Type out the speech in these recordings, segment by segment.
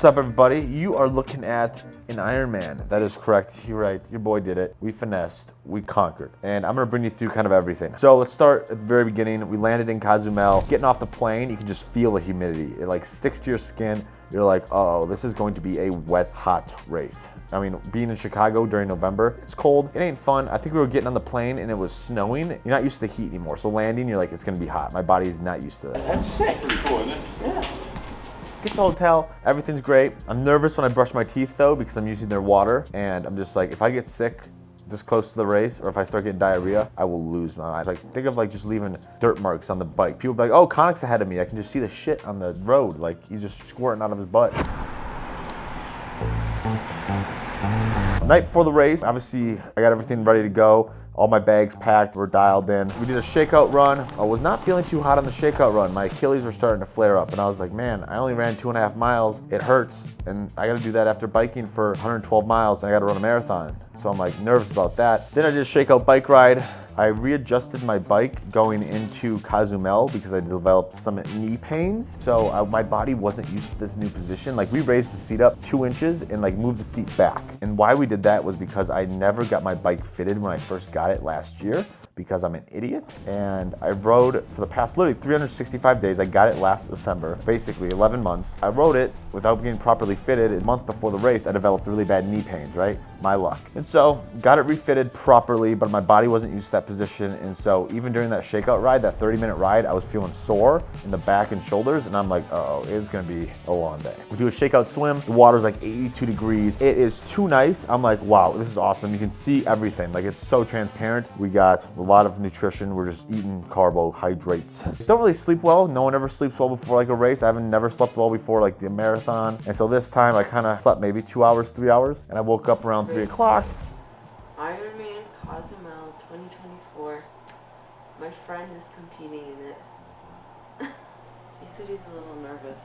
What's up, everybody? You are looking at an Ironman. That is correct. You're right. Your boy did it. We finessed. We conquered. And I'm going to bring you through kind of everything. So let's start at the very beginning. We landed in Cozumel. Getting off the plane, you can just feel the humidity. It like sticks to your skin. You're like, oh, this is going to be a wet, hot race. I mean, being in Chicago during November, it's cold. It ain't fun. I think we were getting on the plane and it was snowing. You're not used to the heat anymore. So landing, you're like, it's going to be hot. My body is not used to this. That's sick. Pretty cool, isn't it? Yeah. Get to the hotel, everything's great. I'm nervous when I brush my teeth though because I'm using their water, and I'm just like, if I get sick this close to the race, or if I start getting diarrhea, I will lose my mind. Like, think of like just leaving dirt marks on the bike. People be like, oh, Connick's ahead of me. I can just see the shit on the road. Like, he's just squirting out of his butt. Night before the race, obviously I got everything ready to go. All my bags packed, we're dialed in. We did a shakeout run. I was not feeling too hot on the shakeout run. My Achilles were starting to flare up, and I was like, man, I only ran 2.5 miles. It hurts, and I gotta do that after biking for 112 miles, and I gotta run a marathon. So I'm like nervous about that. Then I did a shakeout bike ride. I readjusted my bike going into Cozumel because I developed some knee pains. So my body wasn't used to this new position. Like, we raised the seat up 2 inches and like moved the seat back. And why we did that was because I never got my bike fitted when I first got it last year, because I'm an idiot. And I rode for the past literally 365 days. I got it last December, basically 11 months. I rode it without being properly fitted. A month before the race, I developed really bad knee pains, right? My luck. And so got it refitted properly, but my body wasn't used to that position. And so even during that shakeout ride, that 30-minute ride, I was feeling sore in the back and shoulders. And I'm like, uh-oh, it's gonna be a long day. We do a shakeout swim. The water's like 82 degrees. It is too nice. I'm like, wow, this is awesome. You can see everything. Like, it's so transparent. We got a lot of nutrition. We're just eating carbohydrates. Just don't really sleep well. No one ever sleeps well before like a race. I haven't never slept well before like the marathon. And so this time I kind of slept maybe 2 hours, 3 hours, and I woke up around 3 o'clock. Ironman Cozumel 2024. My friend is competing in it. He said he's a little nervous.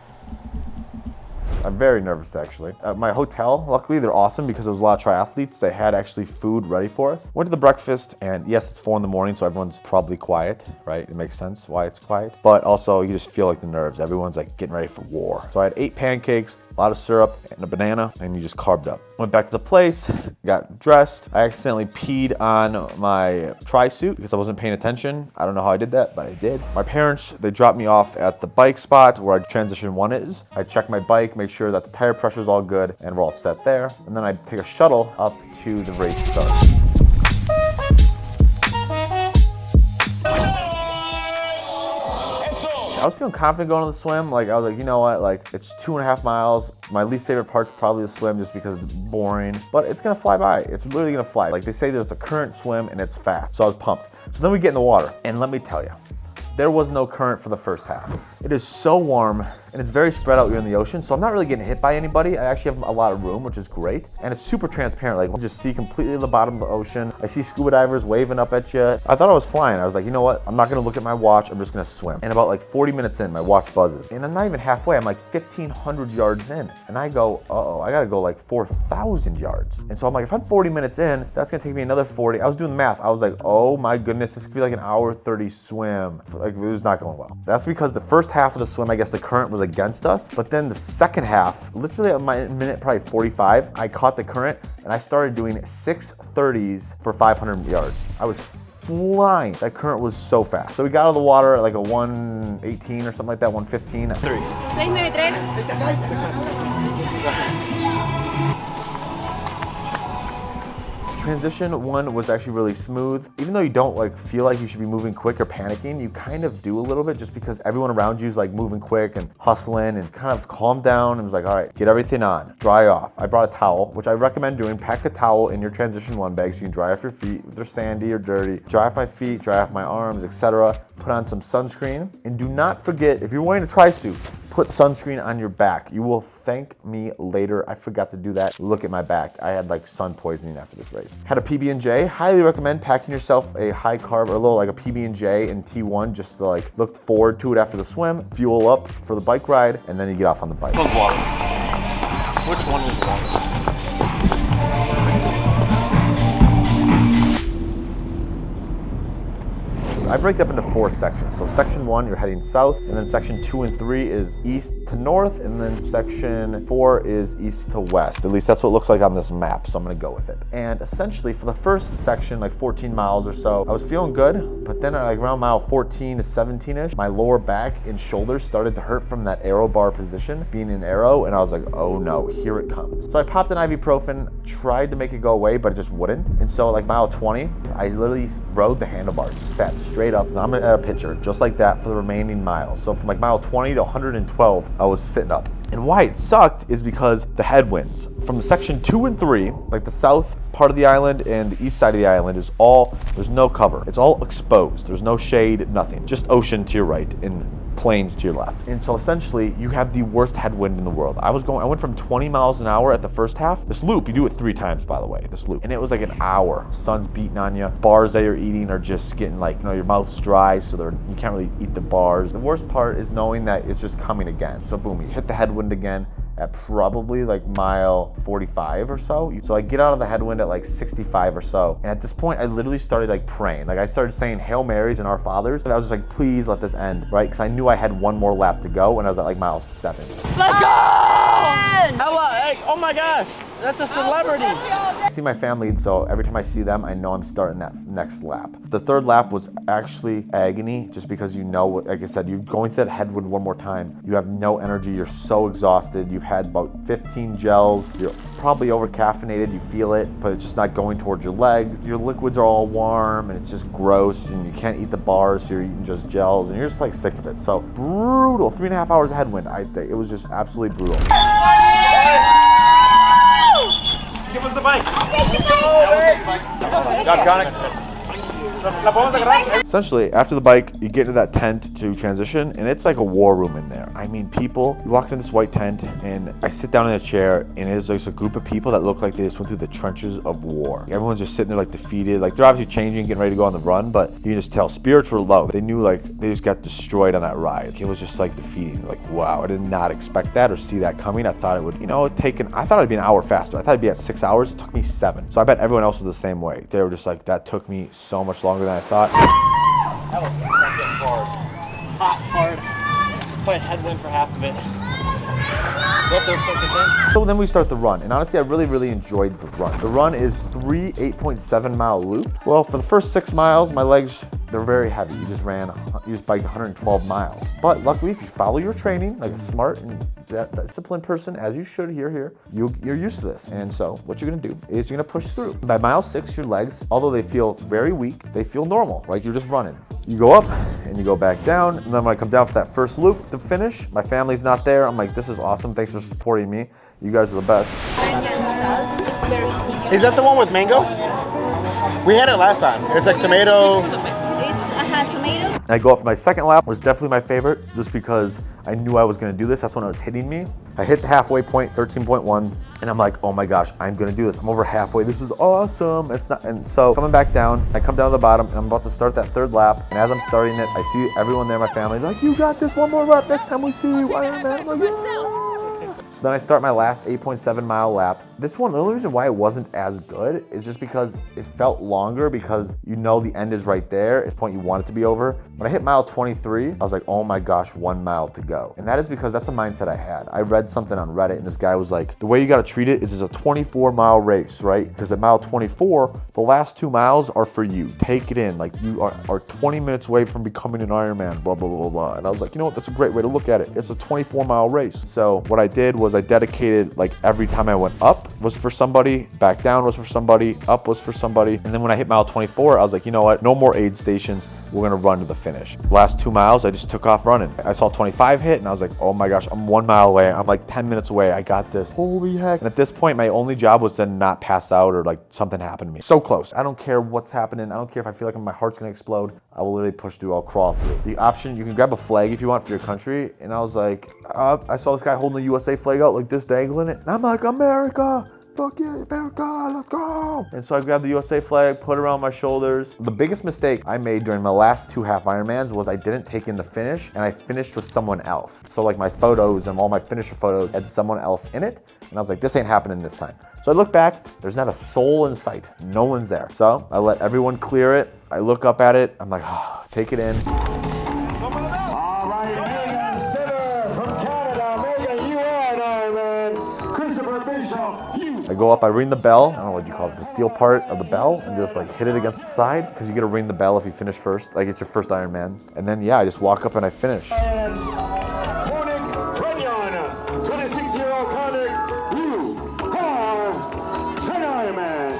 I'm very nervous, actually. My hotel, luckily, they're awesome because there was a lot of triathletes. They had actually food ready for us. Went to the breakfast, and yes, it's 4 in the morning, so everyone's probably quiet, right? It makes sense why it's quiet. But also, you just feel like the nerves. Everyone's like getting ready for war. So I had 8 pancakes, a lot of syrup, and a banana, and you just carved up. Went back to the place, got dressed. I accidentally peed on my tri-suit because I wasn't paying attention. I don't know how I did that, but I did. My parents, they dropped me off at the bike spot where transition 1 is. I check my bike, make sure that the tire pressure is all good, and we're all set there. And then I take a shuttle up to the race start. I was feeling confident going on the swim. Like, I was like, you know what? Like, it's 2.5 miles. My least favorite part's probably the swim just because it's boring, but it's gonna fly by. It's literally gonna fly. Like, they say there's a current swim and it's fast. So I was pumped. So then we get in the water, and let me tell you, there was no current for the first half. It is so warm, and it's very spread out here in the ocean, so I'm not really getting hit by anybody. I actually have a lot of room, which is great. And it's super transparent. Like, you just see completely the bottom of the ocean. I see scuba divers waving up at you. I thought I was flying. I was like, you know what? I'm not gonna look at my watch. I'm just gonna swim. And about like 40 minutes in, my watch buzzes. And I'm not even halfway. I'm like 1,500 yards in. And I go, uh-oh, I gotta go like 4,000 yards. And so I'm like, if I'm 40 minutes in, that's gonna take me another 40. I was doing the math. I was like, oh my goodness, this could be like an hour 30 swim. Like, it was not going well. That's because the first half of the swim, I guess the current was against us. But then the second half, literally at my minute probably 45, I caught the current and I started doing 6:30s for 500 yards. I was flying. That current was so fast. So we got out of the water at like a 1:18 or something like that, 1:15. 693. Transition 1 was actually really smooth. Even though you don't like feel like you should be moving quick or panicking, you kind of do a little bit just because everyone around you is like moving quick and hustling, and kind of calm down and was like, all right, get everything on, dry off. I brought a towel, which I recommend doing. Pack a towel in your transition 1 bag so you can dry off your feet if they're sandy or dirty. Dry off my feet, dry off my arms, etc. Put on some sunscreen, and do not forget, if you're wearing a tri-suit, put sunscreen on your back. You will thank me later. I forgot to do that. Look at my back. I had like sun poisoning after this race. Had a PB&J. Highly recommend packing yourself a high carb or a little like a PB&J in T1 just to like look forward to it after the swim, fuel up for the bike ride, and then you get off on the bike. Water. Which one is water? I break it up into 4 sections. So section 1, you're heading south, and then section 2 and 3 is east to north, and then section 4 is east to west. At least that's what it looks like on this map, so I'm gonna go with it. And essentially for the first section, like 14 miles or so, I was feeling good, but then like around mile 14 to 17-ish, my lower back and shoulders started to hurt from that aero bar position, being an aero, and I was like, oh no, here it comes. So I popped an ibuprofen, tried to make it go away, but it just wouldn't. And so like mile 20, I literally rode the handlebars, just sat straight up, and I'm at a picture, just like that for the remaining miles. So from like mile 20 to 112, I was sitting up. And why it sucked is because the headwinds from the section 2 and 3, like the south part of the island and the east side of the island is all, there's no cover. It's all exposed. There's no shade, nothing. Just ocean to your right and plains to your left. And so essentially you have the worst headwind in the world. I went from 20 miles an hour at the first half. This loop, you do it 3 times, by the way, this loop. And it was like an hour. Sun's beating on you. Bars that you're eating are just getting like, your mouth's dry, so you can't really eat the bars. The worst part is knowing that it's just coming again. So boom, you hit the headwind again at probably like mile 45 or so. So I get out of the headwind at like 65 or so. And at this point, I literally started like praying. Like I started saying Hail Marys and Our Fathers. And I was just like, please let this end, right? Because I knew I had one more lap to go, and I was at like mile 7. Let's go! Hello, hey, oh my gosh, that's a celebrity. I see my family, so every time I see them, I know I'm starting that next lap. The third lap was actually agony, just because like I said, you're going through that headwind one more time. You have no energy, you're so exhausted. You've had about 15 gels, you're probably over caffeinated, you feel it, but it's just not going towards your legs. Your liquids are all warm, and it's just gross, and you can't eat the bars, so you're eating just gels, and you're just like sick of it. So brutal, 3.5 hours of headwind, I think. It was just absolutely brutal. Give us the bike. Essentially, after the bike, you get into that tent to transition, and it's like a war room in there. I mean, people, you walk into this white tent, and I sit down in a chair, and it's like a group of people that look like they just went through the trenches of war. Everyone's just sitting there like defeated. Like they're obviously changing, getting ready to go on the run, but you can just tell spirits were low. They knew like they just got destroyed on that ride. It was just like defeating. Like, wow, I did not expect that or see that coming. I thought it would, I thought it'd be an hour faster. I thought it'd be at 6 hours. It took me 7. So I bet everyone else was the same way. They were just like, that took me so much longer than I thought. That was fucking hard. Hot, hard. Playing headwind for half of it. So then we start the run, and honestly, I really enjoyed the run. The run is 3 8.7 mile loops. Well, for the first 6 miles, my legs, they're very heavy. You just biked 112 miles. But luckily, if you follow your training, like a smart and disciplined person, as you should you're used to this. And so what you're gonna do is you're gonna push through. By mile 6, your legs, although they feel very weak, they feel normal, like you're just running. You go up and you go back down, and then when I come down for that first loop to finish, my family's not there. I'm like, this is awesome. Thanks for supporting me. You guys are the best. Is that the one with mango? We had it last time. It's like tomato. Tomato. I go up for my second lap, was definitely my favorite, just because I knew I was gonna do this. That's when it was hitting me. I hit the halfway point, 13.1, and I'm like, oh my gosh, I'm gonna do this. I'm over halfway, this is awesome. And so coming back down, I come down to the bottom, and I'm about to start that third lap, and as I'm starting it, I see everyone there, my family, like, you got this, one more lap, next time we see you, Ironman. I'm like, yeah. So then I start my last 8.7 mile lap. This one, the only reason why it wasn't as good is just because it felt longer, because the end is right there. At this point you want it to be over. When I hit mile 23, I was like, oh my gosh, 1 mile to go. And that is because that's a mindset I had. I read something on Reddit, and this guy was like, the way you gotta treat it is it's a 24-mile race, right? Because at mile 24, the last 2 miles are for you. Take it in. Like, you are 20 minutes away from becoming an Ironman, blah, blah, blah, blah. And I was like, you know what? That's a great way to look at it. It's a 24-mile race. So what I did was I dedicated, like, every time I went up was for somebody, back down was for somebody, up was for somebody. And then when I hit mile 24, I was like, you know what? No more aid stations. We're gonna run to the finish. Last 2 miles, I just took off running. I saw 25 hit, and I was like, oh my gosh, I'm 1 mile away. I'm like 10 minutes away. I got this. Holy heck. And at this point, my only job was to not pass out or like something happened to me. So close. I don't care what's happening. I don't care if I feel like my heart's gonna explode. I will literally push through. I'll crawl through. The option, you can grab a flag if you want for your country. And I was like, I saw this guy holding the USA flag out like this, dangling it. And I'm like, America. Fuck yeah, America, let's go. And so I grabbed the USA flag, put it around my shoulders. The biggest mistake I made during my last 2 half Ironmans was I didn't take in the finish, and I finished with someone else. So like my photos and all my finisher photos had someone else in it. And I was like, this ain't happening this time. So I look back, there's not a soul in sight. No one's there. So I let everyone clear it. I look up at it. I'm like, oh, take it in. All right, Megan Sitter from Canada. Megan, you are Ironman. Christopher Bishop, you. I go up, I ring the bell. I don't know what you call it, the steel part of the bell, and just like hit it against the side, because you get to ring the bell if you finish first. Like it's your first Ironman. And then yeah, I just walk up and I finish. And Koenig Runyon, 26-year-old Koenig, you are an Ironman.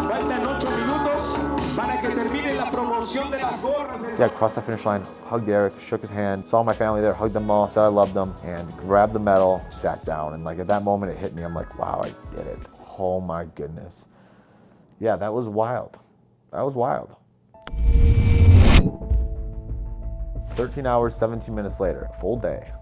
Faltan 8 minutos para que termine la promoción de las gorras. Yeah, crossed the finish line, hugged Eric, shook his hand, saw my family there, hugged them all, said I loved them, and grabbed the medal, sat down. And like at that moment it hit me, I'm like, wow, I did it. Oh my goodness. Yeah, that was wild. That was wild. 13 hours, 17 minutes later, full day.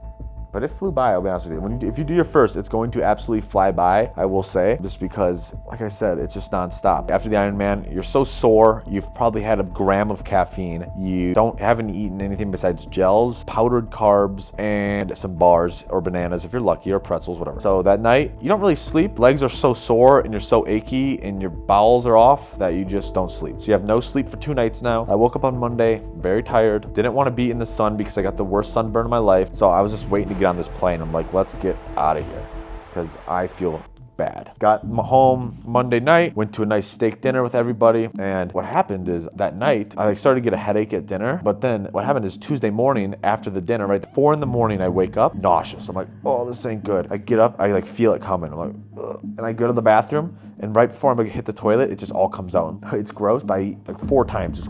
But it flew by, I'll be honest with you. If you do your first, it's going to absolutely fly by, I will say, just because, like I said, it's just nonstop. After the Ironman, you're so sore, you've probably had a gram of caffeine, you haven't eaten anything besides gels, powdered carbs, and some bars or bananas if you're lucky, or pretzels, whatever. So that night, you don't really sleep. Legs are so sore and you're so achy and your bowels are off that you just don't sleep. So you have no sleep for 2 nights now. I woke up on Monday, very tired, didn't want to be in the sun because I got the worst sunburn of my life. So I was just waiting to get on this plane. I'm like, let's get out of here because I feel bad. Got home Monday night, went to a nice steak dinner with everybody, and what happened is that night I started to get a headache at dinner, but then what happened is Tuesday morning after the dinner, right, 4 in the morning, I wake up nauseous. I'm like, oh, this ain't good. I get up, I like feel it coming. I'm like, ugh. And I go to the bathroom, and right before I'm gonna hit the toilet, it just all comes out. It's gross, but I eat like 4 times. Just,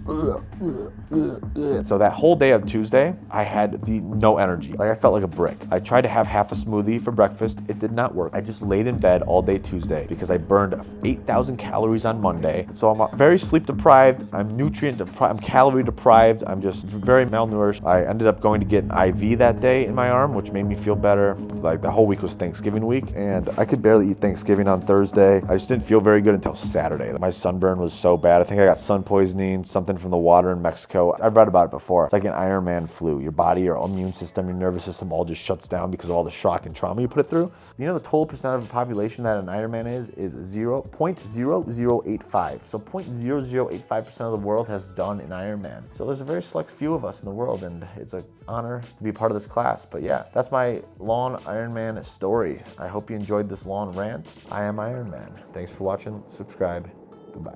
And so that whole day of Tuesday, I had no energy. Like I felt like a brick. I tried to have half a smoothie for breakfast. It did not work. I just laid in bed all day Tuesday because I burned 8,000 calories on Monday. So I'm very sleep deprived. I'm nutrient deprived. I'm calorie deprived. I'm just very malnourished. I ended up going to get an IV that day in my arm, which made me feel better. Like the whole week was Thanksgiving week, and I could barely eat Thanksgiving on Thursday. I just didn't feel very good until Saturday. My sunburn was so bad. I think I got sun poisoning, something from the water in Mexico. I've read about it before. It's like an Ironman flu. Your body, your immune system, your nervous system all just shuts down because of all the shock and trauma you put it through. You know the total percent of the population that an Ironman is 0.0085. So 0.0085% of the world has done an Ironman. So there's a very select few of us in the world, and it's an honor to be part of this class. But yeah, that's my long Ironman story. I hope you enjoyed this long rant. I am Ironman. Thanks for watching. Subscribe. Goodbye.